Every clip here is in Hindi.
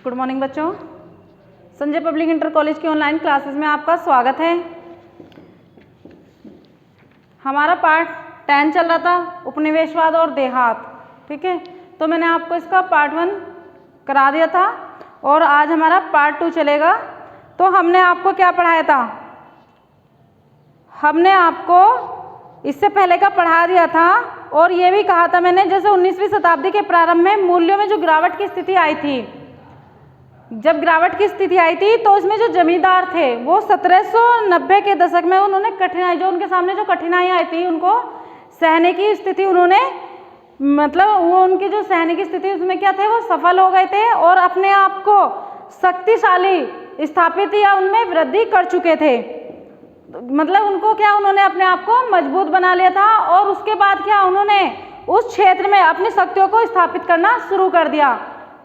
गुड मॉर्निंग बच्चों। संजय पब्लिक इंटर कॉलेज की ऑनलाइन क्लासेस में आपका स्वागत है। हमारा पार्ट 10 चल रहा था, उपनिवेशवाद और देहात। ठीक है, तो मैंने आपको इसका पार्ट 1 करा दिया था और आज हमारा पार्ट 2 चलेगा। तो हमने आपको क्या पढ़ाया था? हमने आपको इससे पहले का पढ़ा दिया था और ये भी कहा था मैंने, जैसे 19वीं शताब्दी के प्रारंभ में मूल्यों में जो गिरावट की स्थिति आई थी, जब गिरावट की स्थिति आई थी तो उसमें जो जमींदार थे वो 1790 के दशक में उन्होंने कठिनाई, जो उनके सामने जो कठिनाई आई थी उनको सहने की स्थिति उन्होंने, मतलब वो उनकी जो सहने की स्थिति उसमें क्या थे, वो सफल हो गए थे और अपने आप को शक्तिशाली स्थापित या उनमें वृद्धि कर चुके थे। मतलब उनको क्या, उन्होंने अपने आप को मजबूत बना लिया था और उसके बाद क्या, उन्होंने उस क्षेत्र में अपनी शक्तियों को स्थापित करना शुरू कर दिया।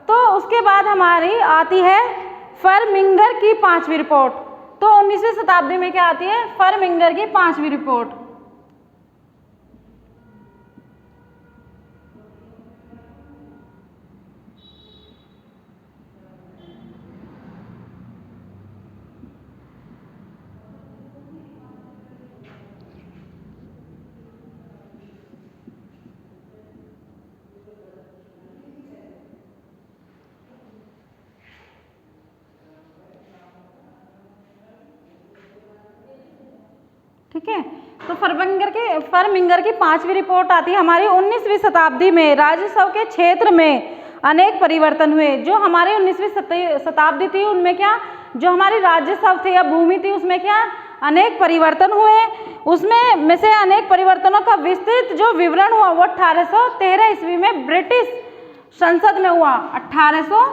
तो उसके बाद हमारी आती है फरमिंगर की 5वीं रिपोर्ट। तो 19वीं शताब्दी में क्या आती है? फरमिंगर की 5वीं रिपोर्ट। ठीक है, तो फरमिंगर की 5वीं रिपोर्ट आती है हमारी 19वीं शताब्दी में। राजस्व के क्षेत्र में अनेक परिवर्तन हुए। जो हमारी 19वीं शताब्दी थी उनमें क्या, जो हमारी राजस्व थी या भूमि थी उसमें क्या अनेक परिवर्तन हुए। उसमें में से अनेक परिवर्तनों का विस्तृत जो विवरण हुआ वो 1813 ईस्वी में ब्रिटिश संसद में हुआ। 1800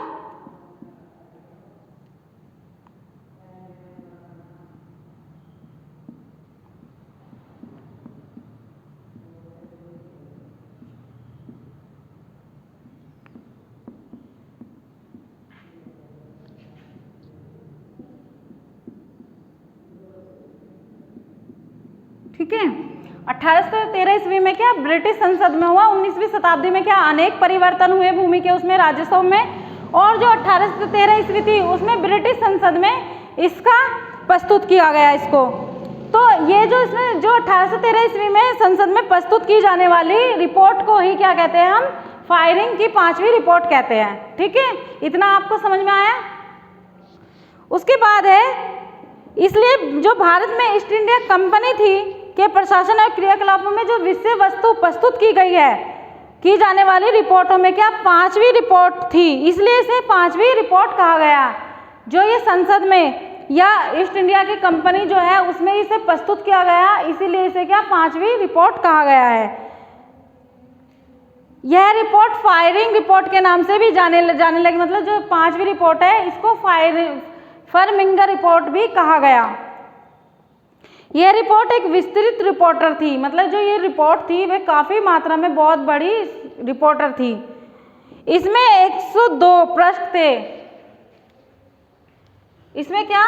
ठीक है, 1813 ईस्वी में क्या ब्रिटिश संसद में हुआ। 19वीं शताब्दी में क्या अनेक परिवर्तन हुए भूमि के उसमें राजस्व में, और जो 1813 ईस्वी थी उसमें ब्रिटिश संसद में इसका प्रस्तुत किया गया इसको। तो ये जो इसमें जो 1813 ईस्वी में संसद में प्रस्तुत की जाने वाली रिपोर्ट को ही क्या कहते हैं हम? फायरिंग की 5वीं रिपोर्ट कहते हैं। ठीक है, इतना आपको समझ में आया? उसके बाद है, इसलिए जो भारत में ईस्ट इंडिया कंपनी थी के प्रशासन और क्रियाकलापों में जो विषय वस्तु प्रस्तुत की गई है, की जाने वाली रिपोर्टों में क्या 5वीं रिपोर्ट थी, इसलिए इसे 5वीं रिपोर्ट कहा गया। जो ये संसद में या ईस्ट इंडिया की कंपनी जो है उसमें इसे प्रस्तुत किया गया, इसीलिए इसे क्या 5वीं रिपोर्ट कहा गया है। यह रिपोर्ट फायरिंग रिपोर्ट के नाम से भी जाने लगी। मतलब जो 5वीं रिपोर्ट है इसको फरमिंगर रिपोर्ट भी कहा गया। यह रिपोर्ट एक विस्तृत रिपोर्टर थी। मतलब जो ये रिपोर्ट थी वह काफी मात्रा में बहुत बड़ी रिपोर्टर थी। इसमें 102 पृष्ठ थे। इसमें क्या,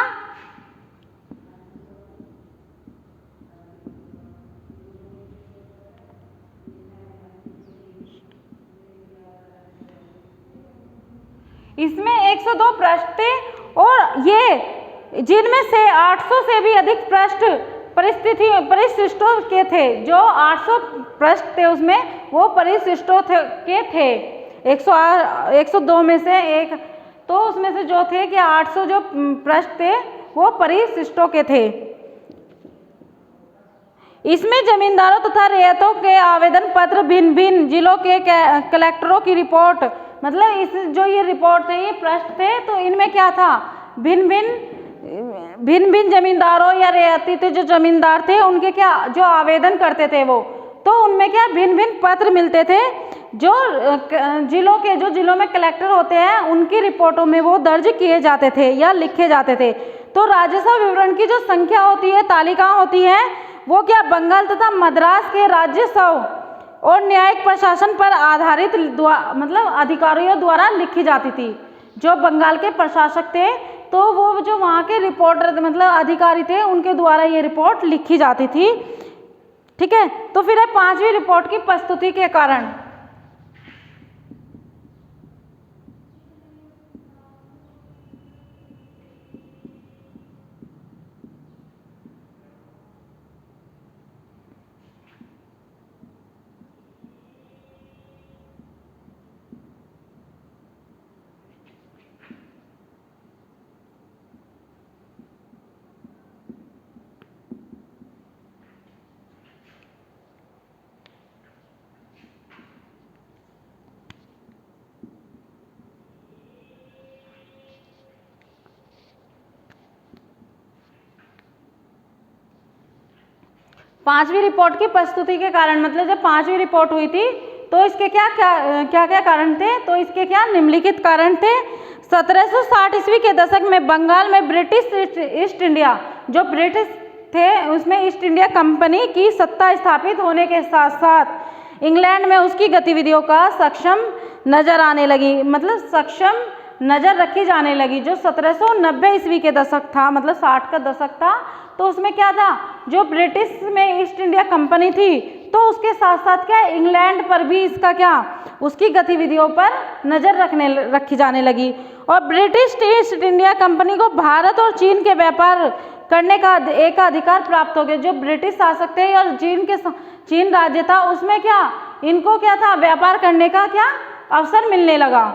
इसमें 102 पृष्ठ थे और ये जिनमें से 800 से भी अधिक पृष्ठ परिशिष्टों के थे। जो 800 पृष्ठ थे उसमें वो परिशिष्टों के थे। 102 में से एक, तो उसमें से जो थे कि 800 जो पृष्ठ थे वो परिशिष्टों के थे। इसमें जमींदारों तथा रैयतों के आवेदन पत्र, भिन्न भिन्न जिलों के कलेक्टरों की रिपोर्ट, मतलब इस जो ये रिपोर्ट थे, ये पृष्ठ थे, तो इनमें क्या था, भिन्न भिन्न जमींदारों या रियायती थे जो जमींदार थे उनके क्या जो आवेदन करते थे वो, तो उनमें क्या भिन्न भिन्न पत्र मिलते थे जो जिलों में कलेक्टर होते हैं उनकी रिपोर्टों में वो दर्ज किए जाते थे या लिखे जाते थे। तो राजस्व विवरण की जो संख्या होती है, तालिका होती है, वो क्या बंगाल तथा मद्रास के राजस्व और न्यायिक प्रशासन पर आधारित मतलब अधिकारियों द्वारा लिखी जाती थी। जो बंगाल के प्रशासक थे तो वो जो वहाँ के रिपोर्टर मतलब अधिकारी थे उनके द्वारा ये रिपोर्ट लिखी जाती थी। ठीक है, तो फिर है 5वीं रिपोर्ट की प्रस्तुति के कारण। पांचवी रिपोर्ट की प्रस्तुति के कारण, मतलब जब पांचवी रिपोर्ट हुई थी तो इसके क्या क्या कारण थे, तो इसके क्या निम्नलिखित कारण थे। 1760 ईस्वी के दशक में बंगाल में ब्रिटिश ईस्ट इंडिया, जो ब्रिटिश थे उसमें ईस्ट इंडिया कंपनी की सत्ता स्थापित होने के साथ साथ इंग्लैंड में उसकी गतिविधियों का सक्षम नजर आने लगी, मतलब सक्षम नजर रखी जाने लगी। जो 1790 ईस्वी के दशक था, मतलब 60 का दशक था, तो उसमें क्या था, जो ब्रिटिश में ईस्ट इंडिया कंपनी थी तो उसके साथ साथ क्या इंग्लैंड पर भी इसका क्या, उसकी गतिविधियों पर नजर रखी जाने लगी। और ब्रिटिश ईस्ट इंडिया कंपनी को भारत और चीन के व्यापार करने का एक अधिकार प्राप्त हो गया। जो ब्रिटिश शासक थे और चीन राज्य था उसमें क्या, इनको क्या था, व्यापार करने का क्या अवसर मिलने लगा।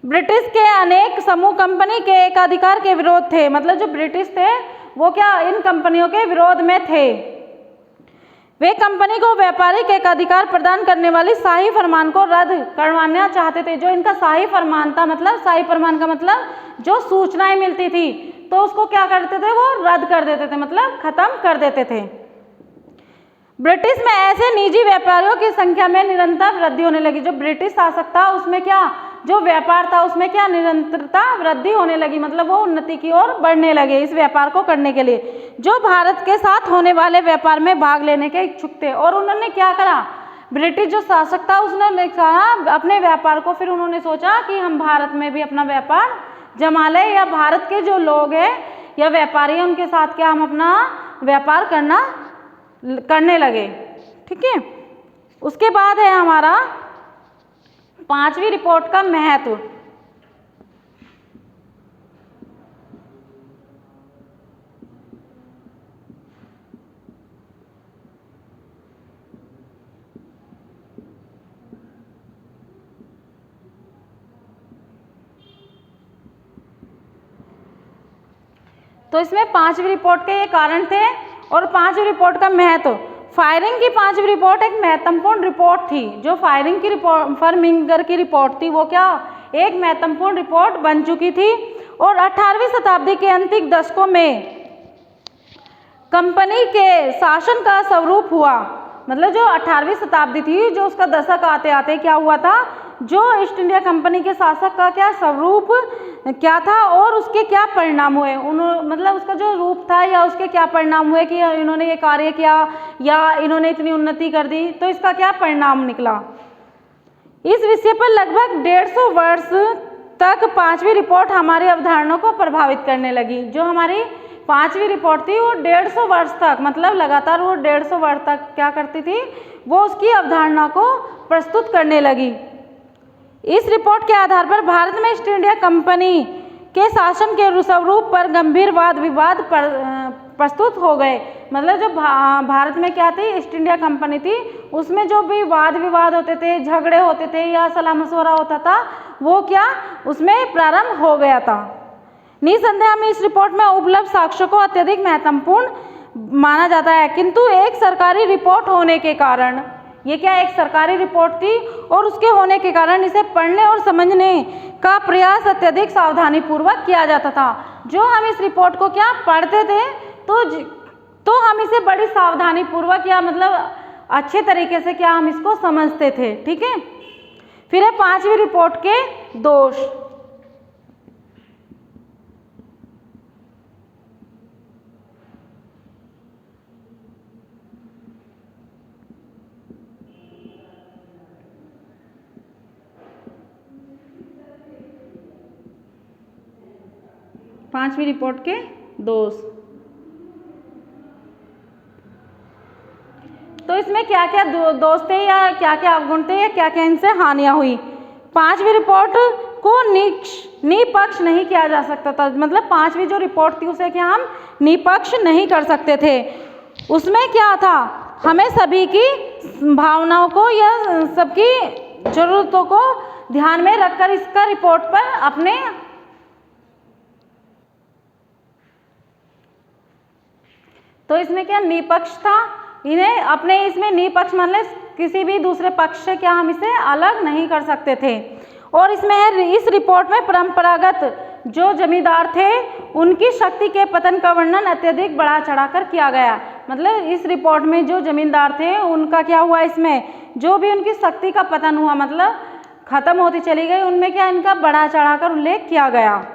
ब्रिटिश के अनेक समूह कंपनी के एकाधिकार के विरोध थे, मतलब जो ब्रिटिश थे वो क्या इन कंपनियों के विरोध में थे। वे कंपनी को व्यापारिक एकाधिकार प्रदान करने वाली शाही फरमान को रद्द करवाना चाहते थे। जो इनका शाही फरमान था, मतलब शाही फरमान का मतलब जो सूचनाएं मिलती थी तो उसको क्या करते थे, वो रद्द कर देते थे, मतलब खत्म कर देते थे। ब्रिटिश में ऐसे निजी व्यापारियों की संख्या में निरंतर वृद्धि होने लगी। जो ब्रिटिश शासक था उसमें क्या, जो व्यापार था उसमें क्या निरंतरता वृद्धि होने लगी, मतलब वो उन्नति की ओर बढ़ने लगे इस व्यापार को करने के लिए। जो भारत के साथ होने वाले व्यापार में भाग लेने के इच्छुक थे, और उन्होंने क्या करा, ब्रिटिश जो शासक था उसने कहा अपने व्यापार को, फिर उन्होंने सोचा कि हम भारत में भी अपना व्यापार जमा लें, या भारत के जो लोग हैं या व्यापारी हैं उनके साथ क्या हम अपना व्यापार करने लगे। ठीक है, उसके बाद है हमारा पांचवी रिपोर्ट का महत्व। तो इसमें पांचवी रिपोर्ट के ये कारण थे और पांचवी रिपोर्ट का महत्व। फायरिंग की पांचवी रिपोर्ट एक महत्वपूर्ण रिपोर्ट थी। जो फायरिंग की रिपोर्ट, फर्मिंगर की रिपोर्ट थी, वो क्या एक महत्वपूर्ण रिपोर्ट बन चुकी थी। और 18वीं शताब्दी के अंतिम दशकों में कंपनी के शासन का स्वरूप हुआ, मतलब जो 18वीं शताब्दी थी, जो उसका दशक आते आते क्या हुआ था, जो ईस्ट इंडिया कंपनी के शासक का क्या स्वरूप क्या था और उसके क्या परिणाम हुए, मतलब उसका जो रूप था या उसके क्या परिणाम हुए कि इन्होंने ये कार्य किया या इन्होंने इतनी उन्नति कर दी, तो इसका क्या परिणाम निकला। इस विषय पर लगभग 150 वर्ष तक पांचवी रिपोर्ट हमारी अवधारणा को प्रभावित करने लगी। जो हमारी पांचवी रिपोर्ट थी वो 150 वर्ष तक, मतलब लगातार वो 150 वर्ष तक क्या करती थी, वो उसकी अवधारणा को प्रस्तुत करने लगी। इस रिपोर्ट के आधार पर भारत में ईस्ट इंडिया कंपनी के शासन के स्वरूप पर गंभीर वाद विवाद प्रस्तुत हो गए। मतलब जो भारत में क्या थी, ईस्ट इंडिया कंपनी थी, उसमें जो भी वाद विवाद होते थे, झगड़े होते थे या सलाह मशवरा होता था, वो क्या उसमें प्रारंभ हो गया था। निसंदेह हमें इस रिपोर्ट में उपलब्ध साक्ष्यों को अत्यधिक महत्वपूर्ण माना जाता है, किंतु एक सरकारी रिपोर्ट होने के कारण, ये क्या एक सरकारी रिपोर्ट थी और उसके होने के कारण इसे पढ़ने और समझने का प्रयास अत्यधिक सावधानी पूर्वक किया जाता था। जो हम इस रिपोर्ट को क्या पढ़ते थे तो हम इसे बड़ी सावधानी पूर्वक या मतलब अच्छे तरीके से क्या हम इसको समझते थे। ठीक है, फिर है पांचवी रिपोर्ट के दोष। पांचवी रिपोर्ट के दोष, तो इसमें क्या क्या दोष थे या क्या क्या अवगुण थे या क्या क्या इनसे हानियां हुई। पांचवी रिपोर्ट को निष्पक्ष नहीं किया जा सकता था, मतलब पांचवी जो रिपोर्ट थी उसे क्या हम निष्पक्ष नहीं कर सकते थे। उसमें क्या था, हमें सभी की भावनाओं को या सबकी जरूरतों को ध्यान में रखकर इसका रिपोर्ट पर अपने तो इसमें क्या निष्पक्ष था, इन्हें अपने इसमें निष्पक्ष मतलब किसी भी दूसरे पक्ष से क्या हम इसे अलग नहीं कर सकते थे। और इसमें है इस रिपोर्ट में परंपरागत जो जमींदार थे उनकी शक्ति के पतन का वर्णन अत्यधिक बढ़ा चढ़ाकर किया गया। मतलब इस रिपोर्ट में जो जमींदार थे उनका क्या हुआ, इसमें जो भी उनकी शक्ति का पतन हुआ, मतलब खत्म होती चली गई, उनमें क्या इनका बढ़ा चढ़ाकर उल्लेख किया गया।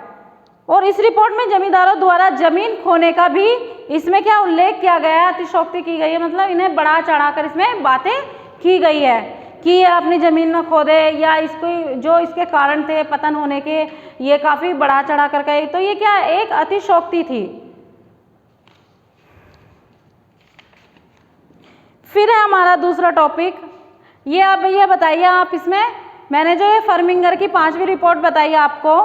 और इस रिपोर्ट में जमींदारों द्वारा जमीन खोने का भी इसमें क्या उल्लेख किया गया है, अतिशयोक्ति की गई है, मतलब इन्हें बढ़ा चढ़ाकर इसमें बातें की गई है कि ये अपनी ज़मीन न खोदे या इसको जो इसके कारण थे पतन होने के, ये काफ़ी बढ़ा चढ़ा कर गए। तो ये क्या एक अतिशयोक्ति थी। फिर है हमारा दूसरा टॉपिक, ये अब ये बताइए आप, इसमें मैंने जो ये फर्मिंगर की 5वीं रिपोर्ट बताई आपको,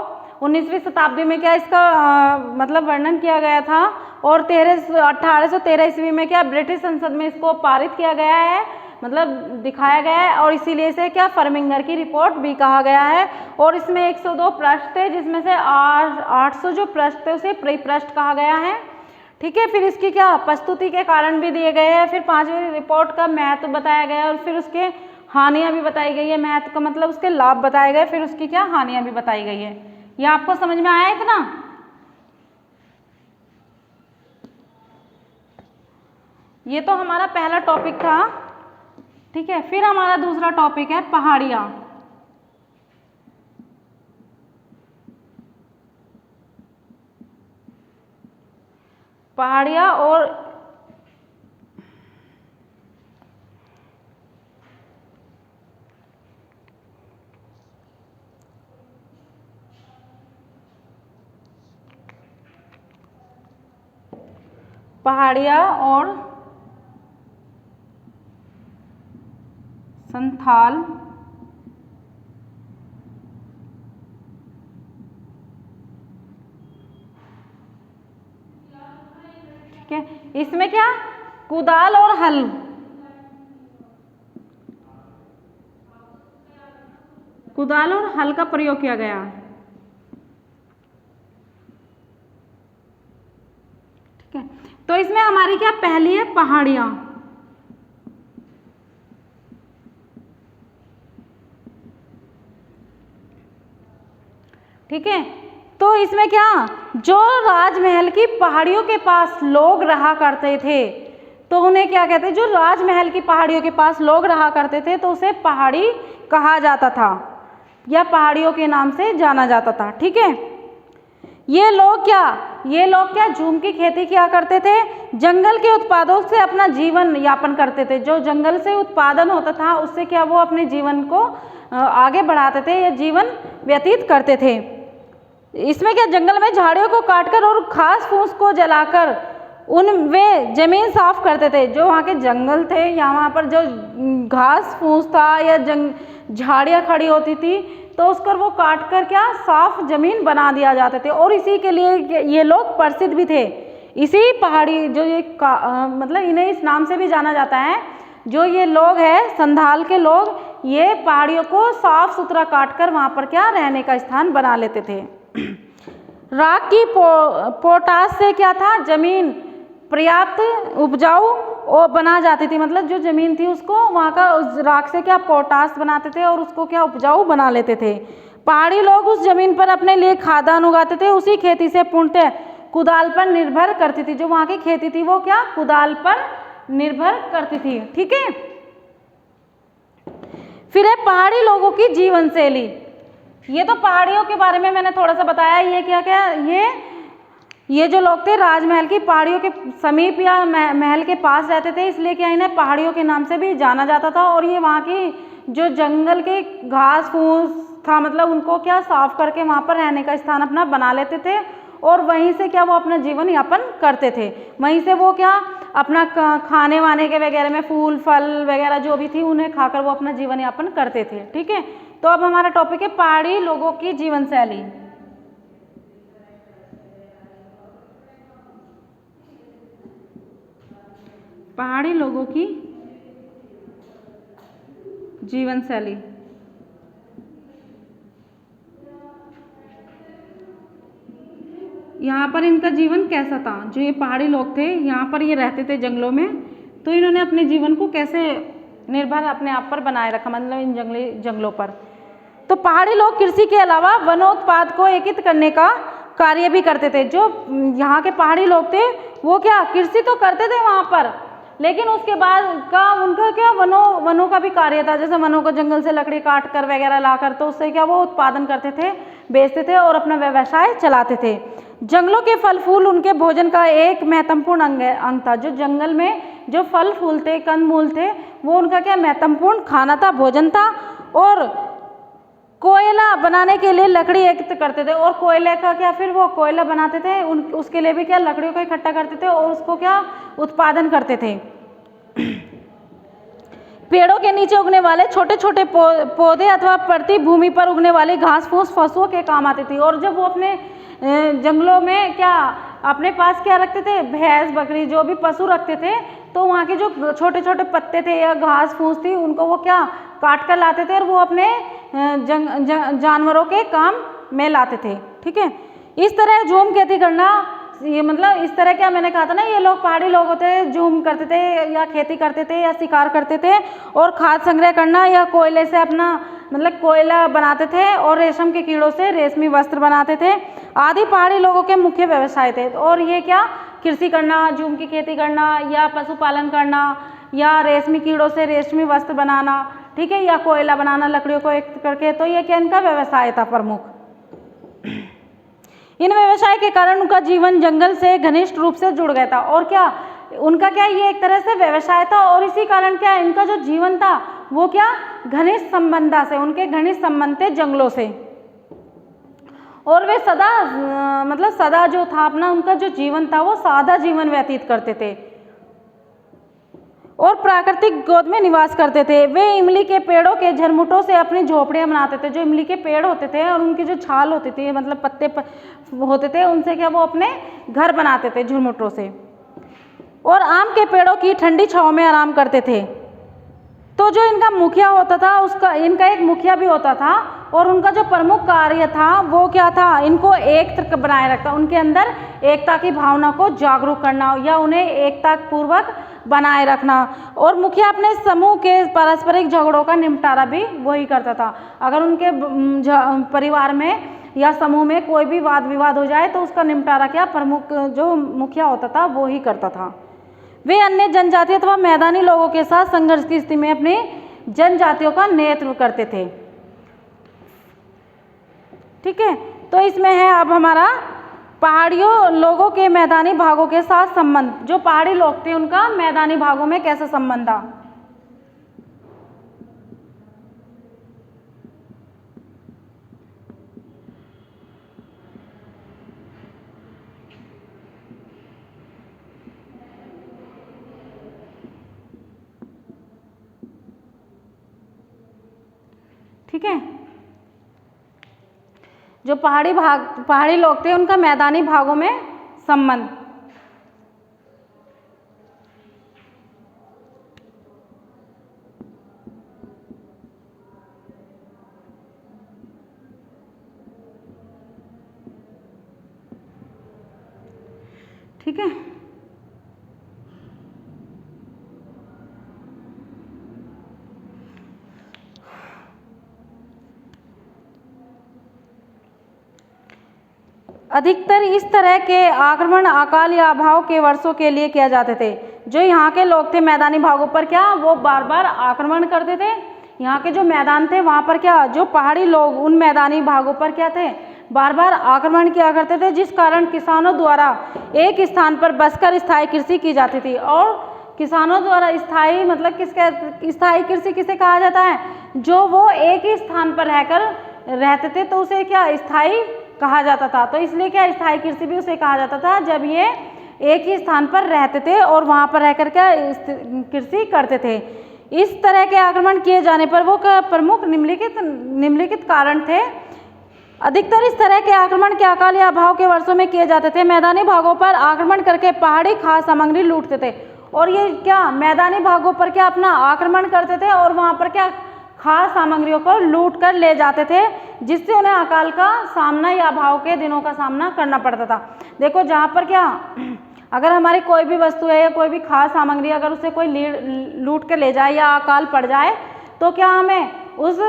19वीं शताब्दी में क्या इसका मतलब वर्णन किया गया था और 1813 ईस्वी में क्या ब्रिटिश संसद में इसको पारित किया गया है, मतलब दिखाया गया है, और इसीलिए इसे क्या फर्मिंगर की रिपोर्ट भी कहा गया है। और इसमें 102 पृष्ठ थे, जिसमें से 800 जो पृष्ठ थे उसे परिपृष्ठ कहा गया है। ठीक है, फिर इसकी क्या प्रस्तुति के कारण भी दिए गए हैं, फिर 5वीं रिपोर्ट का महत्व बताया गया और फिर उसके हानियां भी बताई गई है। महत्व का मतलब उसके लाभ बताए गए, फिर उसकी क्या हानियां भी बताई गई है। ये आपको समझ में आया इतना? ये तो हमारा पहला टॉपिक था। ठीक है, फिर हमारा दूसरा टॉपिक है पहाड़ियाँ। पहाड़ियाँ और संथाल ठीक है, इसमें क्या कुदाल और हल, कुदाल और हल का प्रयोग किया गया। ठीक है, तो इसमें हमारी क्या पहली है पहाड़ियाँ। ठीक है, तो इसमें क्या जो राजमहल की पहाड़ियों के पास लोग रहा करते थे तो उन्हें क्या कहते हैं, जो राजमहल की पहाड़ियों के पास लोग रहा करते थे तो उसे पहाड़ी कहा जाता था या पहाड़ियों के नाम से जाना जाता था। ठीक है, ये लोग क्या झूम की खेती किया करते थे, जंगल के उत्पादों से अपना जीवन यापन करते थे। जो जंगल से उत्पादन होता था उससे क्या वो अपने जीवन को आगे बढ़ाते थे या जीवन व्यतीत करते थे। इसमें क्या जंगल में झाड़ियों को काटकर और घास फूस को जलाकर वे जमीन साफ करते थे। जो वहाँ के जंगल थे या वहाँ पर जो घास फूस था या झाड़ियाँ खड़ी होती थी तो उसको वो काट कर क्या साफ जमीन बना दिया जाते थे। और इसी के लिए ये लोग प्रसिद्ध भी थे। इसी पहाड़ी जो ये मतलब इन्हें इस नाम से भी जाना जाता है। जो ये लोग हैं संथाल के लोग, ये पहाड़ियों को साफ सुथरा काट कर वहाँ पर क्या रहने का स्थान बना लेते थे। राख की पोटाश से क्या था, जमीन पर्याप्त उपजाऊ और बना जाती थी। मतलब जो जमीन थी उसको वहाँ का उस राख से क्या पोटाश बनाते थे और उसको क्या उपजाऊ बना लेते थे। पहाड़ी लोग उस जमीन पर अपने लिए खाद्यान्न उगाते थे। उसी खेती से पूर्णतः कुदाल पर निर्भर करती थी। जो वहाँ की खेती थी वो क्या कुदाल पर निर्भर करती थी। ठीक है, फिर है पहाड़ी लोगों की जीवन शैली। ये तो पहाड़ियों के बारे में मैंने थोड़ा सा बताया। ये क्या ये जो लोग थे राजमहल की पहाड़ियों के समीप या महल के पास रहते थे, इसलिए क्या इन्हें पहाड़ियों के नाम से भी जाना जाता था। और ये वहाँ की जो जंगल के घास फूस था, मतलब उनको क्या साफ करके वहाँ पर रहने का स्थान अपना बना लेते थे और वहीं से क्या वो अपना जीवन यापन करते थे। वहीं से वो क्या अपना खाने वाने के वगैरह में फूल फल वगैरह जो भी थी उन्हें खाकर वो अपना जीवन यापन करते थे। ठीक है, तो अब हमारा टॉपिक है पहाड़ी लोगों की जीवन शैली। पहाड़ी लोगों की जीवन शैली। यहाँ पर इनका जीवन कैसा था। जो ये पहाड़ी लोग थे यहाँ पर ये रहते थे जंगलों में, तो इन्होंने अपने जीवन को कैसे निर्भर अपने आप पर बनाए रखा, मतलब इन जंगलों पर। तो पहाड़ी लोग कृषि के अलावा वनोत्पाद को एकीकृत करने का कार्य भी करते थे। जो यहाँ के पहाड़ी लोग थे वो क्या कृषि तो करते थे वहाँ पर, लेकिन उसके बाद का उनका क्या वनों का भी कार्य था। जैसे वनों को जंगल से लकड़ी काट कर वगैरह लाकर तो उससे क्या वो उत्पादन करते थे, बेचते थे और अपना व्यवसाय चलाते थे। जंगलों के फल फूल उनके भोजन का एक महत्वपूर्ण अंग था। जो जंगल में जो फल फूल थे, कंद मूल थे, वो उनका क्या महत्वपूर्ण खाना था, भोजन था। और कोयला बनाने के लिए लकड़ी एकत्र करते थे, और कोयले का क्या फिर वो कोयला बनाते थे, उसके लिए भी क्या लकड़ियों को इकट्ठा करते थे और उसको क्या उत्पादन करते थे। पेड़ों के नीचे उगने वाले छोटे छोटे पौधे अथवा प्रति भूमि पर उगने वाली घास फूस पशुओं के काम आती थी। और जब वो अपने जंगलों में क्या अपने पास क्या रखते थे, भैंस बकरी जो भी पशु रखते थे, तो वहाँ के जो छोटे छोटे पत्ते थे या घास फूस थी उनको वो क्या काट कर लाते थे और वो अपने जानवरों के काम में लाते थे। ठीक है, इस तरह झूम खेती करना, ये मतलब इस तरह क्या मैंने कहा था ना, ये लोग पहाड़ी लोग होते हैं, झूम करते थे या खेती करते थे या शिकार करते थे और खाद्य संग्रह करना या कोयले से अपना मतलब कोयला बनाते थे और रेशम के कीड़ों से रेशमी वस्त्र बनाते थे आदि पहाड़ी लोगों के मुख्य व्यवसाय थे। और ये क्या कृषि करना, झूम की खेती करना या पशुपालन करना या रेशमी कीड़ों से रेशमी वस्त्र बनाना, ठीक है, या कोयला बनाना लकड़ियों को एकत्र करके, तो ये क्या इनका व्यवसाय था प्रमुख। इन व्यवसाय के कारण उनका जीवन जंगल से घनिष्ठ रूप से जुड़ गया था। और क्या उनका क्या ये एक तरह से व्यवसाय था और इसी कारण क्या इनका जो जीवन था वो क्या घनिष्ठ संबंध से, उनके घनिष्ठ संबंध थे जंगलों से। और वे सदा मतलब सदा जो था अपना उनका जो जीवन था वो सादा जीवन व्यतीत करते थे और प्राकृतिक गोद में निवास करते थे। वे इमली के पेड़ों के झरमुटों से अपनी झोपड़ियां बनाते थे। जो इमली के पेड़ होते थे और उनकी जो छाल होती थी मतलब पत्ते होते थे, उनसे क्या वो अपने घर बनाते थे झुरमुटों से। और आम के पेड़ों की ठंडी छांव में आराम करते थे। तो जो इनका मुखिया होता था उसका इनका एक मुखिया भी होता था और उनका जो प्रमुख कार्य था वो क्या था, इनको एक बनाए रखता, उनके अंदर एकता की भावना को जागरूक करना या उन्हें एकता पूर्वक बनाए रखना। और मुखिया अपने समूह के पारस्परिक झगड़ों का निपटारा भी वही करता था। अगर उनके परिवार में या समूह में कोई भी वाद विवाद हो जाए तो उसका निपटारा क्या प्रमुख जो मुखिया होता था वो ही करता था। वे अन्य जनजाति अथवा मैदानी लोगों के साथ संघर्ष की स्थिति में अपनी जनजातियों का नेतृत्व करते थे। ठीक है, तो इसमें है अब हमारा पहाड़ियों लोगों के मैदानी भागों के साथ संबंध। जो पहाड़ी लोग थे उनका मैदानी भागों में कैसा संबंध था। ठीक है, जो पहाड़ी लोग थे उनका मैदानी भागों में संबंध। ठीक है, अधिकतर इस तरह के आक्रमण अकाल या अभाव के वर्षों के लिए किया जाते थे। जो यहाँ के लोग थे मैदानी भागों पर क्या वो बार बार आक्रमण करते थे। यहाँ के जो मैदान थे वहाँ पर क्या जो पहाड़ी लोग उन मैदानी भागों पर क्या थे बार बार आक्रमण किया करते थे, जिस कारण किसानों द्वारा एक स्थान पर बसकर स्थायी कृषि की जाती थी। और किसानों द्वारा स्थायी मतलब किसके स्थायी कृषि किसे कहा जाता है, जो वो एक ही स्थान पर रहकर रहते थे तो उसे क्या स्थायी कहा जाता था। तो इसलिए क्या स्थायी कृषि भी उसे कहा जाता था जब ये एक ही स्थान पर रहते थे और वहाँ पर रहकर क्या कृषि करते थे। इस तरह के आक्रमण किए जाने पर वो प्रमुख निम्नलिखित कारण थे। अधिकतर इस तरह के आक्रमण के अकाल या अभाव के वर्षों में किए जाते थे। मैदानी भागों पर आक्रमण करके पहाड़ी खाद्य सामग्री लूटते थे। और ये क्या मैदानी भागों पर क्या अपना आक्रमण करते थे और वहाँ पर क्या खाद्य सामग्रियों को लूट कर ले जाते थे, जिससे उन्हें अकाल का सामना या अभाव के दिनों का सामना करना पड़ता था। देखो जहाँ पर क्या अगर हमारी कोई भी वस्तु है या कोई भी खाद्य सामग्री अगर उसे कोई लूट कर ले जाए या अकाल पड़ जाए तो क्या हमें उस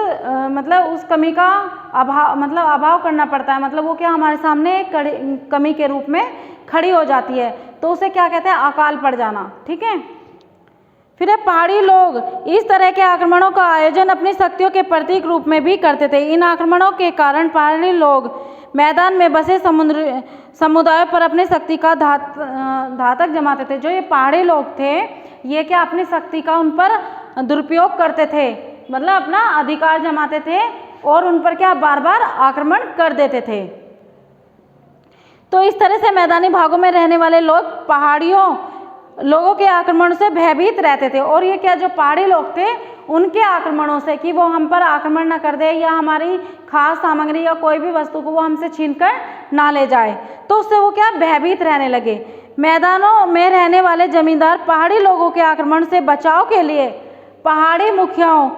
मतलब उस कमी का अभाव करना पड़ता है, मतलब वो क्या हमारे सामने एक कमी के रूप में खड़ी हो जाती है, तो उसे क्या कहते हैं, अकाल पड़ जाना। ठीक है। फिर है पहाड़ी लोग इस तरह के आक्रमणों का आयोजन अपनी शक्तियों के प्रतीक रूप में भी करते थे। इन आक्रमणों के कारण पहाड़ी लोग मैदान में बसे समुदायों पर अपनी शक्ति का घातक जमाते थे। जो ये पहाड़ी लोग थे ये क्या अपनी शक्ति का उन पर दुरुपयोग करते थे, मतलब अपना अधिकार जमाते थे और उन पर क्या बार बार आक्रमण कर देते थे। तो इस तरह से मैदानी भागों में रहने वाले लोग पहाड़ियों लोगों के आक्रमण से भयभीत रहते थे। और ये क्या जो पहाड़ी लोग थे उनके आक्रमणों से कि वो हम पर आक्रमण न कर दे या हमारी खास सामग्री या कोई भी वस्तु को वो हमसे छीनकर ना ले जाए, तो उससे वो क्या भयभीत रहने लगे। मैदानों में रहने वाले जमींदार पहाड़ी लोगों के आक्रमण से बचाव के लिए पहाड़ी मुखियाओं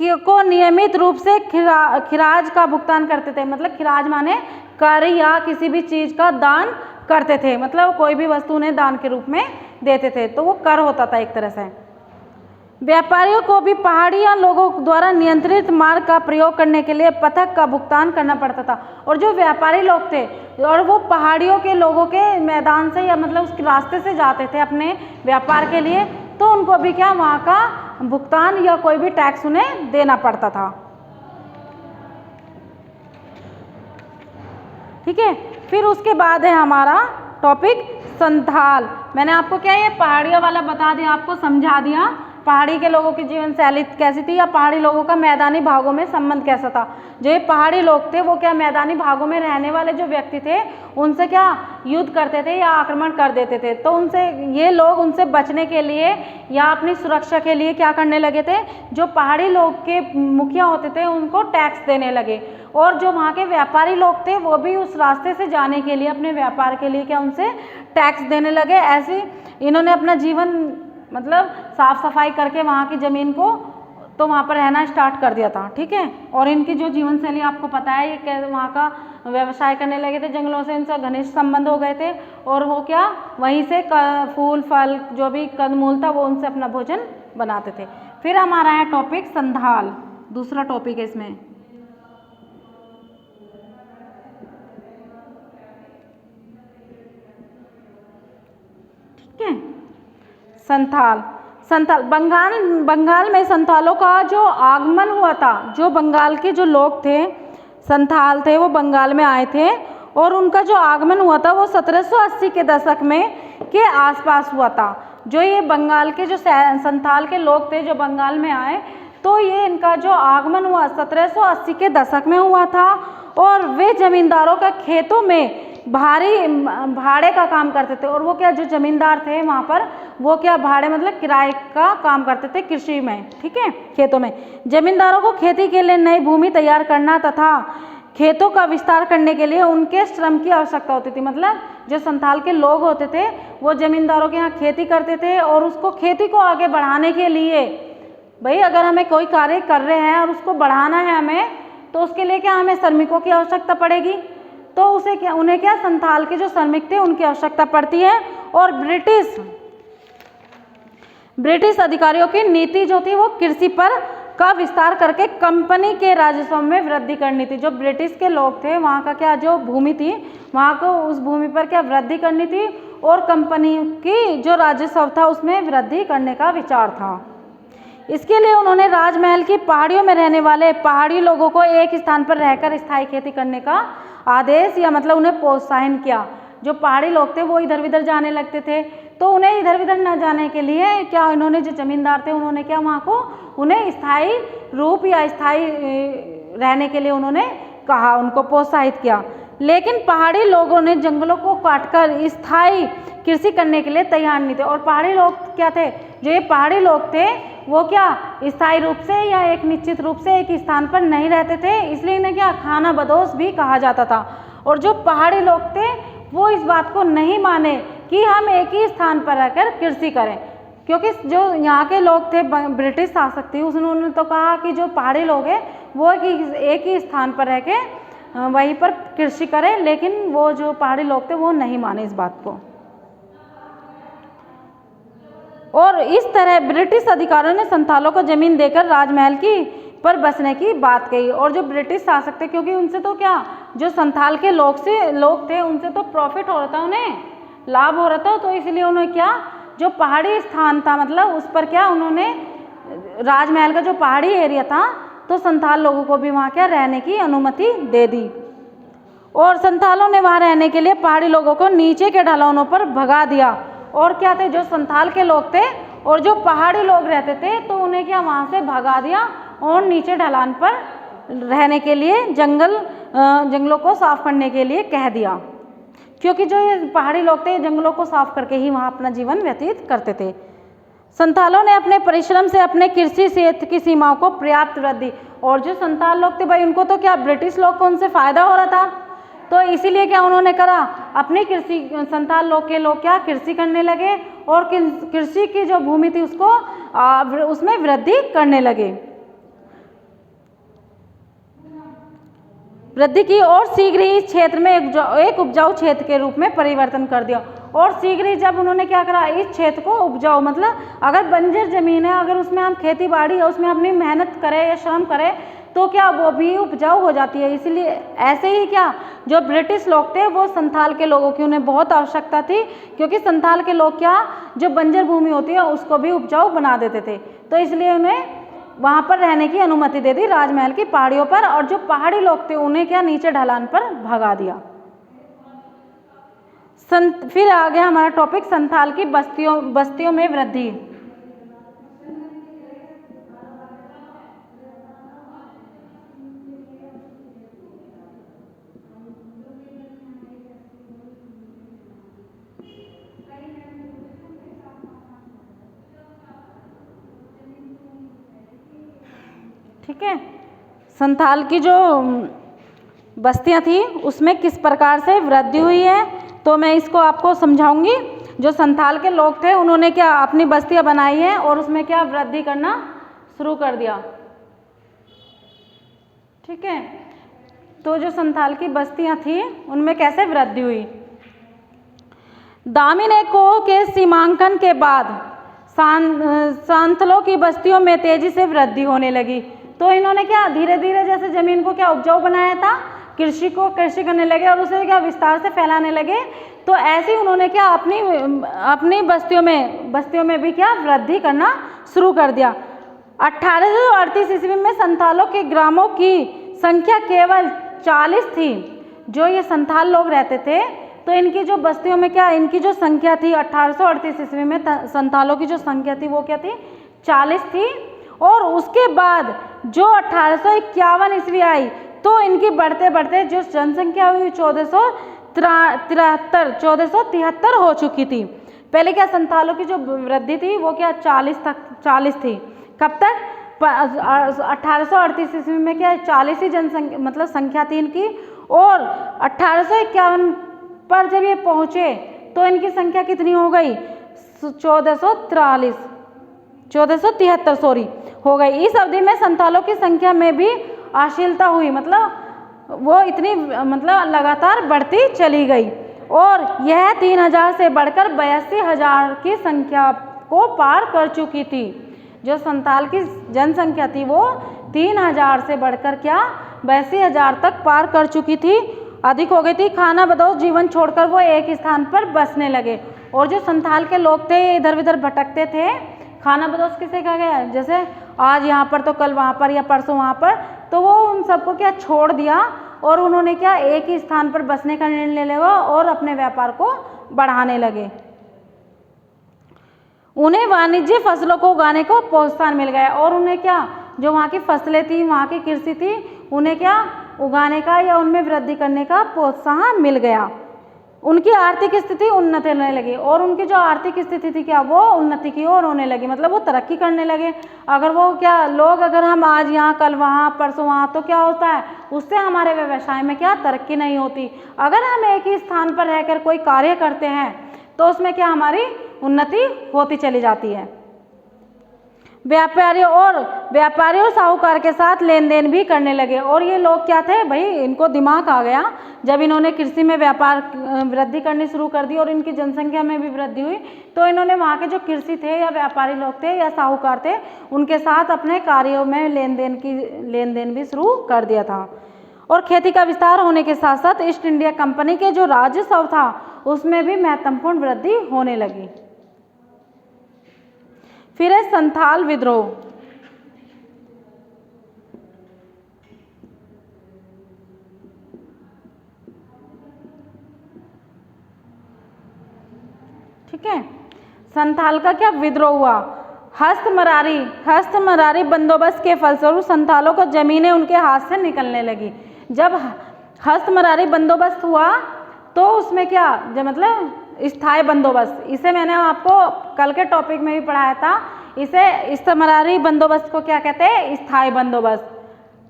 को नियमित रूप से खिराज का भुगतान करते थे। मतलब खिराज माने कर या किसी भी चीज का दान करते थे, मतलब कोई भी वस्तु उन्हें दान के रूप में देते थे, तो वो कर होता था एक तरह से। व्यापारियों को भी पहाड़िया लोगों द्वारा नियंत्रित मार्ग का प्रयोग करने के लिए पथक का भुगतान करना पड़ता था। और जो व्यापारी लोग थे और वो पहाड़ियों के लोगों के मैदान से या मतलब उस रास्ते से जाते थे अपने व्यापार के लिए, तो उनको भी क्या वहाँ का भुगतान या कोई भी टैक्स उन्हें देना पड़ता था। ठीक है। फिर उसके बाद है हमारा टॉपिक संथाल। मैंने आपको क्या ये पहाड़ियों वाला बता दिया, आपको समझा दिया पहाड़ी के लोगों की जीवन शैली कैसी थी या पहाड़ी लोगों का मैदानी भागों में संबंध कैसा था। जो ये पहाड़ी लोग थे वो क्या मैदानी भागों में रहने वाले जो व्यक्ति थे उनसे क्या युद्ध करते थे या आक्रमण कर देते थे, तो उनसे ये लोग उनसे बचने के लिए या अपनी सुरक्षा के लिए क्या करने लगे थे, जो पहाड़ी लोग के मुखिया होते थे उनको टैक्स देने लगे। और जो वहाँ के व्यापारी लोग थे वो भी उस रास्ते से जाने के लिए अपने व्यापार के लिए क्या उनसे टैक्स देने लगे। ऐसे इन्होंने अपना जीवन मतलब साफ सफाई करके वहाँ की ज़मीन को तो वहाँ पर रहना स्टार्ट कर दिया था। ठीक है। और इनकी जो जीवन शैली आपको पता है, ये वहाँ का व्यवसाय करने लगे थे, जंगलों से इनसे घनिष्ठ संबंध हो गए थे और वो क्या वहीं से फूल फल जो भी कंदमूल था वो उनसे अपना भोजन बनाते थे। फिर हमारा है टॉपिक संथाल, दूसरा टॉपिक है इसमें। ठीक है। संथाल बंगाल में संथालों का जो आगमन हुआ था, जो बंगाल के जो लोग थे संथाल थे वो बंगाल में आए थे और उनका जो आगमन हुआ था वो 1780 के दशक में के आसपास हुआ था। जो ये बंगाल के जो संथाल के लोग थे जो बंगाल में आए, तो ये इनका जो आगमन हुआ 1780 के दशक में हुआ था और वे जमींदारों का खेतों में भाड़े का काम करते थे। और वो क्या जो जमींदार थे वहाँ पर वो क्या भाड़े मतलब किराए का काम करते थे कृषि में। ठीक है। खेतों में जमींदारों को खेती के लिए नई भूमि तैयार करना तथा खेतों का विस्तार करने के लिए उनके श्रम की आवश्यकता होती थी। मतलब जो संथाल के लोग होते थे वो जमींदारों के यहाँ खेती करते थे और उसको खेती को आगे बढ़ाने के लिए भाई अगर हमें कोई कार्य कर रहे हैं और उसको बढ़ाना है हमें, तो उसके लिए क्या हमें श्रमिकों की आवश्यकता पड़ेगी, तो उसे क्या उन्हें क्या संथाल के जो श्रमिक थे उनकी आवश्यकता पड़ती है। और ब्रिटिश अधिकारियों की नीति जो थी वो कृषि पर का विस्तार करके कंपनी के राजस्व में वृद्धि करनी थी। जो ब्रिटिश के लोग थे वहाँ का क्या जो भूमि थी वहाँ को उस भूमि पर क्या वृद्धि करनी थी और कंपनी की जो राजस्व था उसमें वृद्धि करने का विचार था। इसके लिए उन्होंने राजमहल की पहाड़ियों में रहने वाले पहाड़ी लोगों को एक स्थान पर रहकर स्थायी खेती करने का आदेश या मतलब उन्हें प्रोत्साहन किया। जो पहाड़ी लोग थे वो इधर उधर जाने लगते थे, तो उन्हें इधर उधर न जाने के लिए क्या इन्होंने जो जमींदार थे उन्होंने क्या वहाँ को उन्हें स्थायी रूप या स्थायी रहने के लिए उन्होंने कहा, उनको प्रोत्साहित किया। लेकिन पहाड़ी लोगों ने जंगलों को काटकर स्थायी कृषि करने के लिए तैयार नहीं थे। और पहाड़ी लोग क्या थे, जो ये पहाड़ी लोग थे वो क्या स्थायी रूप से या एक निश्चित रूप से एक स्थान पर नहीं रहते थे, इसलिए इन्हें क्या खाना बदोश भी कहा जाता था। और जो पहाड़ी लोग थे वो इस बात को नहीं माने कि हम एक ही स्थान पर रहकर कृषि करें, क्योंकि जो यहाँ के लोग थे ब्रिटिश शासक थी उन्होंने तो कहा कि जो पहाड़ी लोग हैं वो एक ही स्थान पर रह के वहीं पर कृषि करें, लेकिन वो जो पहाड़ी लोग थे वो नहीं माने इस बात को। और इस तरह ब्रिटिश अधिकारियों ने संथालों को जमीन देकर राजमहल की पर बसने की बात कही। और जो ब्रिटिश शासक थे, क्योंकि उनसे तो क्या, जो संथाल के लोग थे उनसे तो प्रॉफिट हो रहा था, उन्हें लाभ हो रहा था, तो इसलिए उन्होंने क्या, जो पहाड़ी स्थान था मतलब उस पर क्या उन्होंने, राजमहल का जो पहाड़ी एरिया था, तो संथाल लोगों को भी वहाँ क्या रहने की अनुमति दे दी। और संथालों ने वहाँ रहने के लिए पहाड़ी लोगों को नीचे के ढलानों पर भगा दिया। और क्या थे, जो संथाल के लोग थे और जो पहाड़ी लोग रहते थे, तो उन्हें क्या वहाँ से भगा दिया और नीचे ढलान पर रहने के लिए जंगलों को साफ करने के लिए कह दिया, क्योंकि जो ये पहाड़ी लोग थे जंगलों को साफ करके ही वहाँ अपना जीवन व्यतीत करते थे। संथालों ने अपने परिश्रम से अपने कृषि क्षेत्र की सीमाओं को पर्याप्त वृद्धि, और जो संथाल लोग थे भाई उनको तो क्या ब्रिटिश लोग को उनसे फायदा हो रहा था, तो इसीलिए क्या उन्होंने करा, अपनी कृषि, संथाल लोग के लोग क्या कृषि करने लगे और कृषि की जो भूमि थी उसको उसमें वृद्धि करने लगे, वृद्धि की और शीघ्र ही इस क्षेत्र में एक उपजाऊ क्षेत्र के रूप में परिवर्तन कर दिया। और शीघ्र ही जब उन्होंने क्या करा, इस क्षेत्र को उपजाऊ, मतलब अगर बंजर जमीन है, अगर उसमें हम खेती बाड़ी है उसमें अपनी मेहनत करें या श्रम करें तो क्या वो भी उपजाऊ हो जाती है। इसीलिए ऐसे ही क्या, जो ब्रिटिश लोग थे वो संथाल के लोगों की उन्हें बहुत आवश्यकता थी, क्योंकि संथाल के लोग क्या, जो बंजर भूमि होती है उसको भी उपजाऊ बना देते थे, तो इसलिए उन्हें वहाँ पर रहने की अनुमति दे दी राजमहल की पहाड़ियों पर। और जो पहाड़ी लोग थे उन्हें क्या नीचे ढलान पर भगा दिया। फिर आ गया हमारा टॉपिक संथाल की बस्तियों में वृद्धि। ठीक है, संथाल की जो बस्तियां थी उसमें किस प्रकार से वृद्धि हुई है, तो मैं इसको आपको समझाऊंगी। जो संथाल के लोग थे उन्होंने क्या अपनी बस्तियां बनाई हैं और उसमें क्या वृद्धि करना शुरू कर दिया। ठीक है, तो जो संथाल की बस्तियां थी उनमें कैसे वृद्धि हुई। दामिनेको के सीमांकन के बाद सांथलों की बस्तियों में तेजी से वृद्धि होने लगी। तो इन्होंने क्या धीरे धीरे जैसे जमीन को क्या उपजाऊ बनाया था, कृषि करने लगे और उसे क्या विस्तार से फैलाने लगे, तो ऐसे ही उन्होंने क्या अपनी बस्तियों में भी क्या वृद्धि करना शुरू कर दिया। 1838 ईस्वी में संथालों के ग्रामों की संख्या केवल 40 थी। जो ये संथाल लोग रहते थे तो इनकी जो बस्तियों में क्या इनकी जो संख्या थी 1838 ईस्वी में संथालों की जो संख्या थी वो क्या थी, 40 थी। और उसके बाद जो 1851 ईस्वी आई तो इनकी बढ़ते बढ़ते जो जनसंख्या हुई 1473 हो चुकी थी। पहले क्या संथालों की जो वृद्धि थी वो क्या 40 थी। कब तक, 1838 ईस्वी में क्या 40 ही जनसंख्या मतलब संख्या थी इनकी, और 1851 पर जब ये पहुंचे तो इनकी संख्या कितनी हो गई, 1473 सॉरी हो गई। इस अवधि में संथालों की संख्या में भी अश्लीलता हुई, मतलब वो इतनी मतलब लगातार बढ़ती चली गई और यह 3000 से बढ़कर 82,000 की संख्या को पार कर चुकी थी। जो संथाल की जनसंख्या थी वो 3000 से बढ़कर क्या 82,000 तक पार कर चुकी थी, अधिक हो गई थी। खाना बदोश जीवन छोड़कर वो एक स्थान पर बसने लगे। और जो संथाल के लोग थे इधर उधर भटकते थे, खाना बदोश किसे कहा गया, जैसे आज यहाँ पर तो कल वहाँ पर या परसों वहाँ पर, तो वो उन सबको क्या छोड़ दिया और उन्होंने क्या एक ही स्थान पर बसने का निर्णय ले लिया और अपने व्यापार को बढ़ाने लगे। उन्हें वाणिज्य फसलों को उगाने को प्रोत्साहन मिल गया और उन्हें क्या जो वहाँ की फसलें थी, वहाँ की कृषि थी, उन्हें क्या उगाने का या उनमें वृद्धि करने का प्रोत्साहन मिल गया। उनकी आर्थिक स्थिति उन्नति होने लगी और उनकी जो आर्थिक स्थिति थी क्या वो उन्नति की ओर होने लगी, मतलब वो तरक्की करने लगे। अगर वो क्या लोग अगर हम आज यहाँ कल वहाँ परसों वहाँ, तो क्या होता है उससे हमारे व्यवसाय में क्या तरक्की नहीं होती। अगर हम एक ही स्थान पर रहकर कोई कार्य करते हैं तो उसमें क्या हमारी उन्नति होती चली जाती है। व्यापारियों और साहूकार के साथ लेन देन भी करने लगे। और ये लोग क्या थे भाई, इनको दिमाग आ गया जब इन्होंने कृषि में व्यापार वृद्धि करनी शुरू कर दी और इनकी जनसंख्या में भी वृद्धि हुई, तो इन्होंने वहाँ के जो कृषि थे या व्यापारी लोग थे या साहूकार थे उनके साथ अपने कार्यों में लेन देन भी शुरू कर दिया था। और खेती का विस्तार होने के साथ साथ ईस्ट इंडिया कंपनी के जो राजस्व था उसमें भी महत्वपूर्ण वृद्धि होने लगी। फिर है संथाल विद्रोह। ठीक है, संथाल का क्या विद्रोह हुआ। हस्तमरारी बंदोबस्त के फलस्वरूप संथालों को जमीनें उनके हाथ से निकलने लगी। जब हस्तमरारी बंदोबस्त हुआ तो उसमें क्या, जो मतलब स्थायी बंदोबस्त, इसे मैंने आपको कल के टॉपिक में भी पढ़ाया था। इसे हस्तमरारी बंदोबस्त को क्या कहते हैं, स्थायी बंदोबस्त।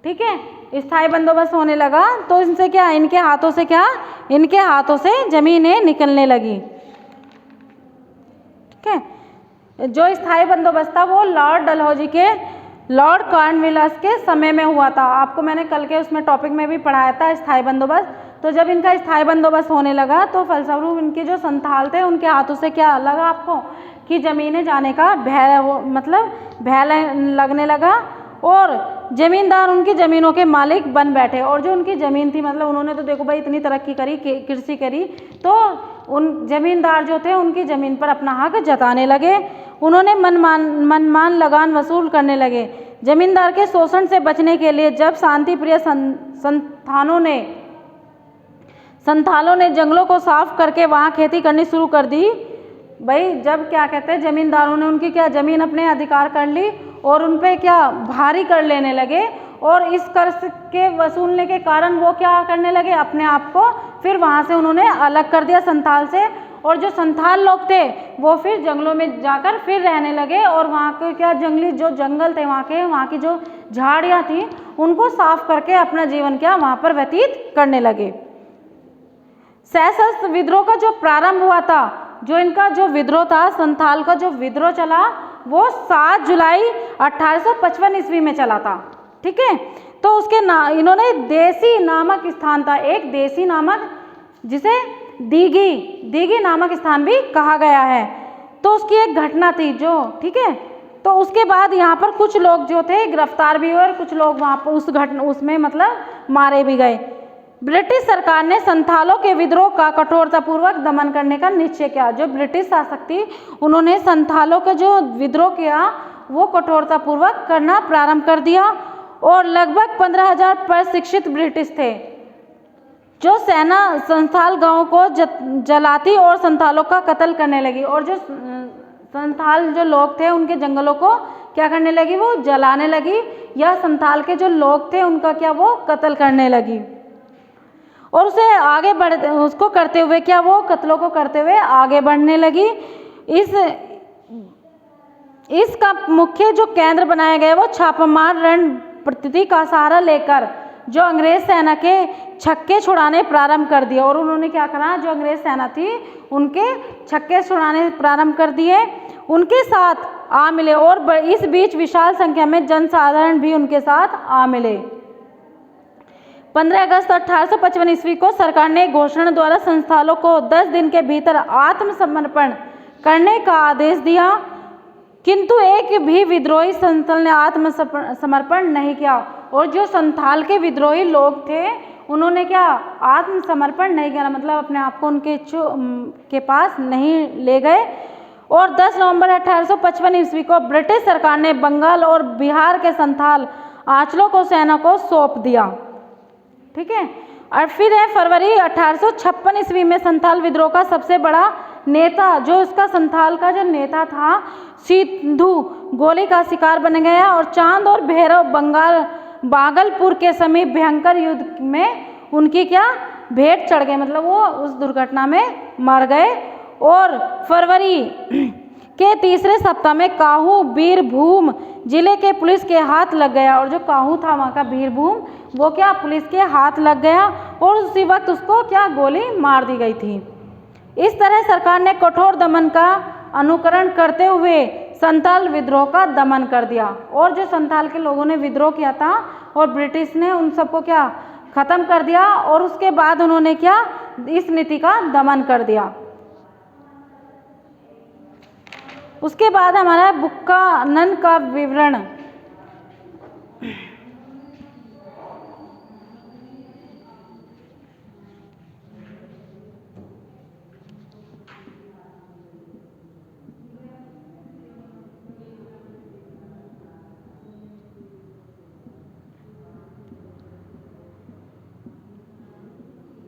ठीक है, स्थायी बंदोबस्त होने लगा तो इनसे क्या, इनके हाथों से जमीनें निकलने लगी। ठीक है, जो स्थायी बंदोबस्त था वो लॉर्ड कॉर्नवालिस के समय में हुआ था। आपको मैंने कल के उसमें टॉपिक में भी पढ़ाया था स्थायी बंदोबस्त। तो जब इनका स्थायी बंदोबस्त होने लगा तो फलस्वरूप इनके जो संथाल थे उनके हाथों से क्या लगा आपको कि जमीनें जाने का भय लगने लगा और जमींदार उनकी ज़मीनों के मालिक बन बैठे। और जो उनकी ज़मीन थी, मतलब उन्होंने तो देखो भाई इतनी तरक्की करी, कृषि करी, तो उन जमींदार जो थे उनकी ज़मीन पर अपना हक जताने लगे। उन्होंने मनमान लगान वसूल करने लगे। जमींदार के शोषण से बचने के लिए जब शांतिप्रिय संथालों ने जंगलों को साफ करके वहाँ खेती करनी शुरू कर दी। भाई जब क्या कहते हैं, जमींदारों ने उनकी क्या ज़मीन अपने अधिकार कर ली और उन पे क्या भारी कर लेने लगे। और इस कर के वसूलने के कारण वो क्या करने लगे, अपने आप को फिर वहाँ से उन्होंने अलग कर दिया संथाल से। और जो संथाल लोग थे वो फिर जंगलों में जाकर फिर रहने लगे और वहाँ के क्या जंगली जो जंगल थे वहाँ की जो झाड़ियाँ थी उनको साफ करके अपना जीवन क्या वहाँ पर व्यतीत करने लगे। सशस्त्र विद्रोह का जो प्रारंभ हुआ था, जो इनका जो विद्रोह था, संथाल का जो विद्रोह चला वो 7 जुलाई 1855 ईस्वी में चला था। ठीक है, तो उसके इन्होंने देसी नामक स्थान था, एक देसी नामक, जिसे दीघी नामक स्थान भी कहा गया है। तो उसकी एक घटना थी जो, ठीक है, तो उसके बाद यहाँ पर कुछ लोग जो थे गिरफ्तार भी हुए और कुछ लोग वहाँ पर उसमें मारे भी गए। ब्रिटिश सरकार ने संथालों के विद्रोह का कठोरतापूर्वक दमन करने का निश्चय किया। जो ब्रिटिश शासक थी उन्होंने संथालों का जो विद्रोह किया वो कठोरतापूर्वक करना प्रारंभ कर दिया। और लगभग 15,000 प्रशिक्षित ब्रिटिश थे जो सेना संथाल गांवों को जलाती और संथालों का कत्ल करने लगी। और जो संथाल जो लोग थे उनके जंगलों को क्या करने लगी, वो जलाने लगी, या संथाल के जो लोग थे उनका क्या वो कत्ल करने लगी। और उसको करते हुए क्या वो कत्लों को करते हुए आगे बढ़ने लगी। इसका मुख्य जो केंद्र बनाया गया वो छापामार रणनीति का सहारा लेकर जो अंग्रेज सेना के छक्के छुड़ाने प्रारंभ कर दिए। और उन्होंने क्या करा, जो अंग्रेज सेना थी उनके छक्के छुड़ाने प्रारंभ कर दिए, उनके साथ आ मिले। और इस बीच विशाल संख्या में जनसाधारण भी उनके साथ आ मिले। 15 अगस्त 1855 ईस्वी को सरकार ने घोषणा द्वारा संथालों को 10 दिन के भीतर आत्मसमर्पण करने का आदेश दिया, किंतु एक भी विद्रोही संथाल ने आत्मसमर्पण नहीं किया। और जो संथाल के विद्रोही लोग थे उन्होंने क्या आत्मसमर्पण नहीं किया, मतलब अपने आप को उनके के पास नहीं ले गए। और 10 नवंबर 1855 ईस्वी को ब्रिटिश सरकार ने बंगाल और बिहार के संथाल आंचलों को सेना को सौंप दिया। ठीक है, और फिर है फरवरी 1856 ईस्वी में संथाल विद्रोह का सबसे बड़ा नेता, जो इसका संथाल का जो नेता था, सिंधु गोली का शिकार बन गया और चांद और भैरव भागलपुर के समीप भयंकर युद्ध में उनकी क्या भेंट चढ़ गए, मतलब वो उस दुर्घटना में मर गए। और फरवरी के तीसरे सप्ताह में काहू बीरभूम जिले के पुलिस के हाथ लग गया। और जो काहू था वहाँ का बीरभूम, वो क्या पुलिस के हाथ लग गया और उसी वक्त उसको क्या गोली मार दी गई थी। इस तरह सरकार ने कठोर दमन का अनुकरण करते हुए संथाल विद्रोह का दमन कर दिया। और जो संथाल के लोगों ने विद्रोह किया था और ब्रिटिश ने उन सबको क्या खत्म कर दिया, और उसके बाद उन्होंने क्या इस नीति का दमन कर दिया। उसके बाद हमारा बुक्कानन का विवरण।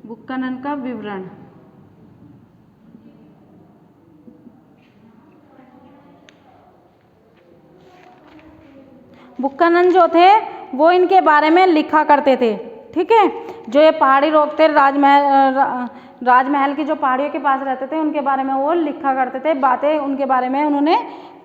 बुक्कानन का विवरण। बुक्कानन जो थे वो इनके बारे में लिखा करते थे, ठीक है। जो ये पहाड़ी लोग थे, राजमहल की जो पहाड़ियों के पास रहते थे, उनके बारे में वो लिखा करते थे बातें, उनके बारे में उन्होंने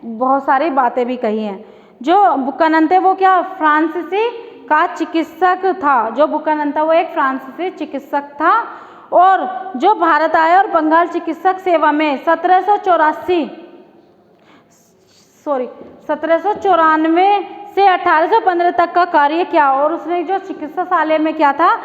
बहुत सारी बातें भी कही हैं। जो बुक्कानन थे वो क्या फ्रांसीसी का चिकित्सक था। जो बुक्कानन था वो एक फ्रांसीसी चिकित्सक था, और जो भारत आया और बंगाल चिकित्सक सेवा में 1794 से 1815 तक का कार्य किया। और उसने जो चिकित्सालय में क्या था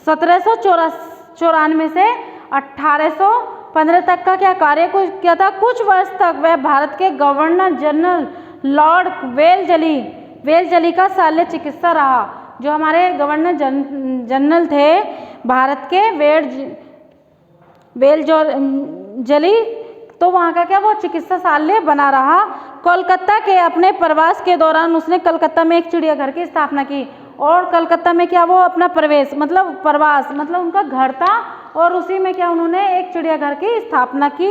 1794 से 1815 तक का क्या कार्य किया था। कुछ वर्ष तक वह भारत के गवर्नर जनरल लॉर्ड वेलजली का शल्य चिकित्सा रहा। जो हमारे गवर्नर जनरल थे भारत के वेलजली, तो वहाँ का क्या वो चिकित्सालय बना रहा। कोलकाता के अपने प्रवास के दौरान उसने कलकत्ता में एक चिड़ियाघर की स्थापना की। और कलकत्ता में क्या वो अपना प्रवास मतलब उनका घर था, और उसी में क्या उन्होंने एक चिड़ियाघर की स्थापना की।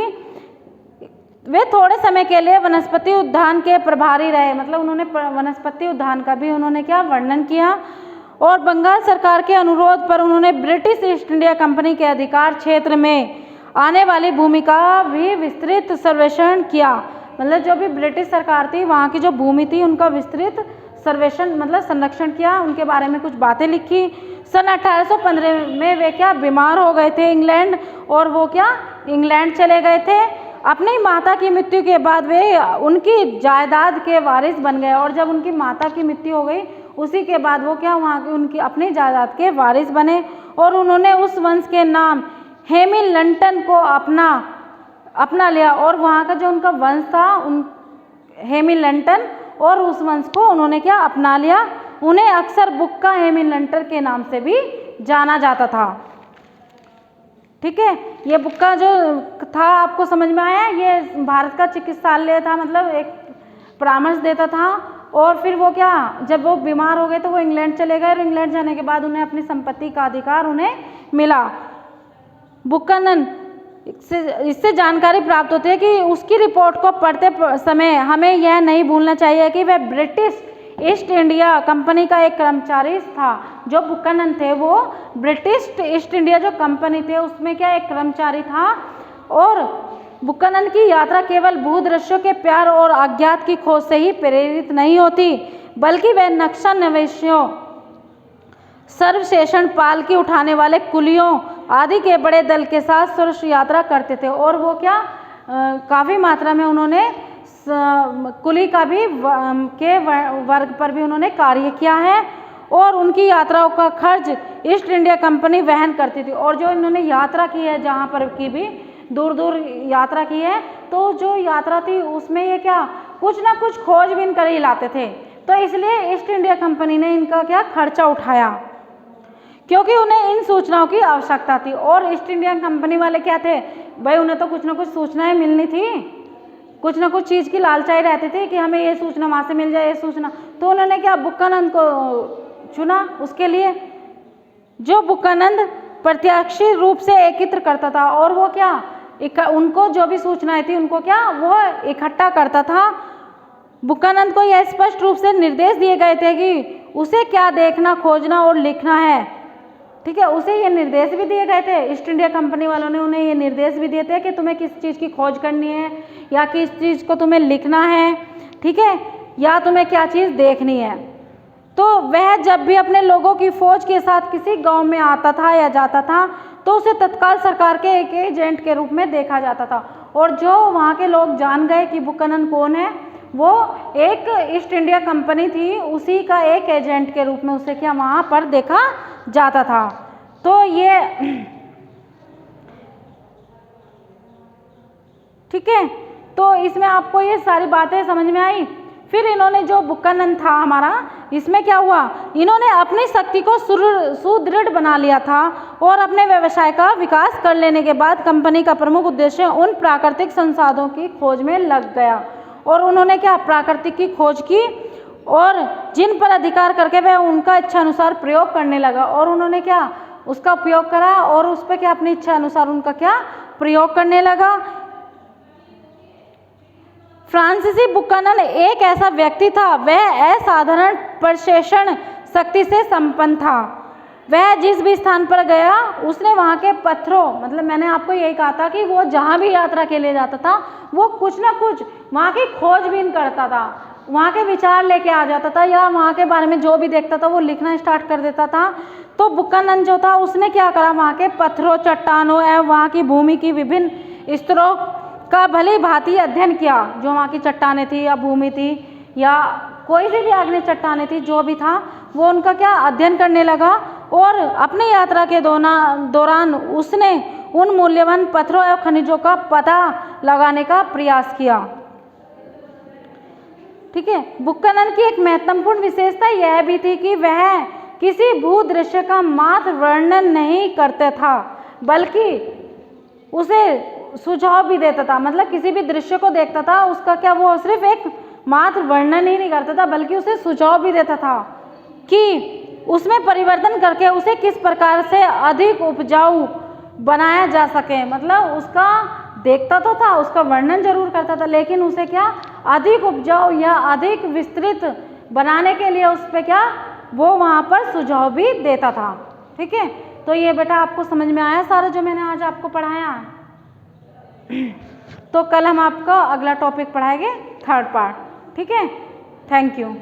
वे थोड़े समय के लिए वनस्पति उद्यान के प्रभारी रहे, मतलब उन्होंने वनस्पति उद्यान का भी उन्होंने क्या वर्णन किया। और बंगाल सरकार के अनुरोध पर उन्होंने ब्रिटिश ईस्ट इंडिया कंपनी के अधिकार क्षेत्र में आने वाली भूमि का भी विस्तृत सर्वेक्षण किया। मतलब जो भी ब्रिटिश सरकार थी वहाँ की जो भूमि थी उनका विस्तृत सर्वेक्षण मतलब संरक्षण किया, उनके बारे में कुछ बातें लिखी। सन 1815 में वे क्या बीमार हो गए थे इंग्लैंड, और वो क्या इंग्लैंड चले गए थे। अपनी माता की मृत्यु के बाद वे उनकी जायदाद के वारिस बन गए। और जब उनकी माता की मृत्यु हो गई उसी के बाद वो क्या वहाँ की उनकी अपनी जायदाद के वारिस बने, और उन्होंने उस वंश के नाम हैमिल्टन को अपना लिया। और वहाँ का जो उनका वंश था हैमिल्टन, और उस वंश को उन्होंने क्या अपना लिया। उन्हें अक्सर बुक्का हैमिल्टन के नाम से भी जाना जाता था, ठीक है। ये बुक्का जो था आपको समझ में आया, ये भारत का चिकित्सालय था, मतलब एक परामर्श देता था। और फिर वो क्या जब वो बीमार हो गए तो वो इंग्लैंड चले गए, और इंग्लैंड जाने के बाद उन्हें अपनी संपत्ति का अधिकार उन्हें मिला। बुक्कानन इससे जानकारी प्राप्त होती है कि उसकी रिपोर्ट को पढ़ते समय हमें यह नहीं भूलना चाहिए कि वह ब्रिटिश ईस्ट इंडिया कंपनी का एक कर्मचारी था। जो बुक्कानन थे वो ब्रिटिश ईस्ट इंडिया जो कंपनी थे उसमें क्या एक कर्मचारी था। और बुक्कानन की यात्रा केवल भूदृश्यों के प्यार और अज्ञात की खोज से ही प्रेरित नहीं होती, बल्कि वह नक्शा नवेशियों, सर्वशेषण, पालकी उठाने वाले कुलियों आदि के बड़े दल के साथ सुरक्षा यात्रा करते थे। और वो क्या काफ़ी मात्रा में उन्होंने कुली का भी के वर्ग पर भी उन्होंने कार्य किया है, और उनकी यात्राओं का खर्च ईस्ट इंडिया कंपनी वहन करती थी। और जो इन्होंने यात्रा की है जहाँ पर की भी दूर दूर यात्रा की है, तो जो यात्रा थी उसमें ये क्या कुछ ना कुछ खोजबीन कर ही लाते थे। तो इसलिए ईस्ट इंडिया कंपनी ने इनका क्या खर्चा उठाया, क्योंकि उन्हें इन सूचनाओं की आवश्यकता थी। और ईस्ट इंडिया कंपनी वाले क्या थे भाई, उन्हें तो कुछ ना कुछ सूचनाएं मिलनी थी, कुछ ना कुछ चीज़ की लालचाई रहती थी कि हमें ये सूचना वहाँ से मिल जाए, ये सूचना। तो उन्होंने क्या बुक्कानंद को चुना उसके लिए, जो बुक्कानंद प्रत्यक्ष रूप से एकत्र करता था। और वो क्या उनको जो भी सूचनाएं थी उनको क्या वो इकट्ठा करता था। बुक्कानंद को यह स्पष्ट रूप से निर्देश दिए गए थे कि उसे क्या देखना, खोजना और लिखना है, ठीक है। उसे ये निर्देश भी दिए गए थे, ईस्ट इंडिया कंपनी वालों ने उन्हें ये निर्देश भी दिए थे कि तुम्हें किस चीज़ की खोज करनी है या किस चीज़ को तुम्हें लिखना है, ठीक है, या तुम्हें क्या चीज़ देखनी है। तो वह जब भी अपने लोगों की फौज के साथ किसी गांव में आता था या जाता था तो उसे तत्काल सरकार के एक एजेंट के रूप में देखा जाता था। और जो वहाँ के लोग जान गए कि बुक्कानन कौन है, वो एक ईस्ट इंडिया कंपनी थी, उसी का एक एजेंट के रूप में उसे क्या वहाँ पर देखा जाता था। तो ये ठीक है, तो इसमें आपको ये सारी बातें समझ में आई। फिर इन्होंने जो बुक्कानन था हमारा, इसमें क्या हुआ, इन्होंने अपनी शक्ति को सुदृढ़ बना लिया था और अपने व्यवसाय का विकास कर लेने के बाद कंपनी का प्रमुख उद्देश्य उन प्राकृतिक संसाधनों की खोज में लग गया। और उन्होंने क्या प्राकृतिक की खोज की और जिन पर अधिकार करके वह उनका इच्छा अनुसार प्रयोग करने लगा। और उन्होंने क्या उसका उपयोग करा और उस पर क्या अपनी इच्छा अनुसार उनका क्या प्रयोग करने लगा। फ्रांसीसी बुक्कानन एक ऐसा व्यक्ति था, वह असाधारण प्रशेषण शक्ति से संपन्न था। वह जिस भी स्थान पर गया उसने वहाँ के पत्थरों, मतलब मैंने आपको यही कहा था कि वो जहाँ भी यात्रा के लिए जाता था वो कुछ ना कुछ वहाँ की खोजबीन करता था, वहाँ के विचार लेके आ जाता था या वहाँ के बारे में जो भी देखता था वो लिखना स्टार्ट कर देता था। तो बुक्कानन जो था उसने क्या करा, वहाँ के पत्थरों, चट्टानों एवं वहाँ की भूमि की विभिन्न स्तरों का भली भांति अध्ययन किया। जो वहाँ की चट्टानें थी या भूमि थी या कोई सी भी आग्नेय चट्टानें थी, जो भी था वो उनका क्या अध्ययन करने लगा। और अपनी यात्रा के दौरान उसने उन मूल्यवान पत्थरों एवं खनिजों का पता लगाने का प्रयास किया। ठीक है, बुक्कानन की एक महत्वपूर्ण विशेषता यह भी थी कि वह किसी भूदृश्य का मात्र वर्णन नहीं करता था, बल्कि उसे सुझाव भी देता था। मतलब किसी भी दृश्य को देखता था, उसका क्या वो सिर्फ एक मात्र वर्णन ही नहीं करता था, बल्कि उसे सुझाव भी देता था कि उसमें परिवर्तन करके उसे किस प्रकार से अधिक उपजाऊ बनाया जा सके। मतलब उसका देखता तो था, उसका वर्णन जरूर करता था, लेकिन उसे क्या अधिक उपजाऊ या अधिक विस्तृत बनाने के लिए उस पर क्या वो वहाँ पर सुझाव भी देता था। ठीक है, तो ये बेटा आपको समझ में आया सारा जो मैंने आज आपको पढ़ाया। तो कल हम आपका अगला टॉपिक पढ़ाएंगे, थर्ड पार्ट। ठीक है, थैंक यू।